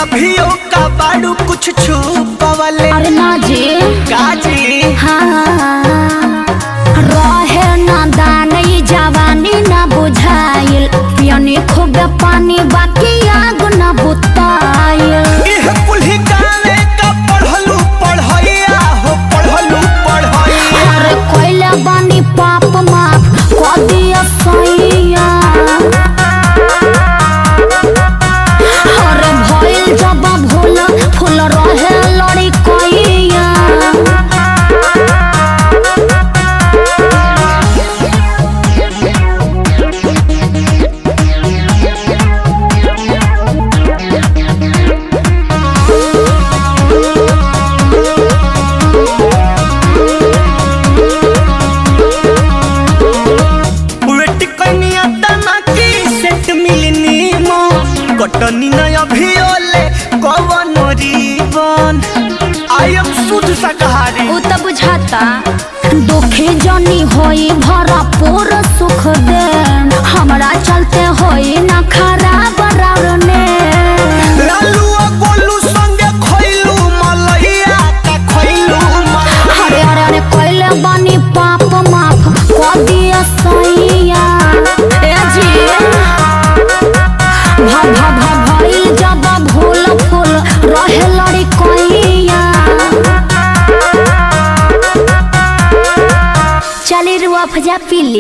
अभियो का बाड़ू कुछ छुपावले। अरे ना जी काजी हाँ रहे ना दानी जवानी ना बुझाइल पियनी खूब पानी बाकी आग ना बुताइल। इह पुल्ही गाने का पढ़लू पढ़ैया हो पढ़लू पढ़ैया। अरे कोइले बानी पाप माफ कर दिया सैया। अरे भइल जब भूल फूल रहे लड़ी कोइया। कटनी न अभियोले कवन रीवन आई एम शुद्ध शाकाहारी। उ त बुझाता दुखी जनी होई भरपूर सुख दे हमरा चलते होई ना खराब रावने। लालू आ गोलू संगे खइलू मलैया का खइलू मलैया। अरे अरे अरे कोइले बानी पाप माफ कर दिया सैया। ए जी भइल जब भूल फूल रहे लड़ी कोइया। चली रुआ फजा पीली।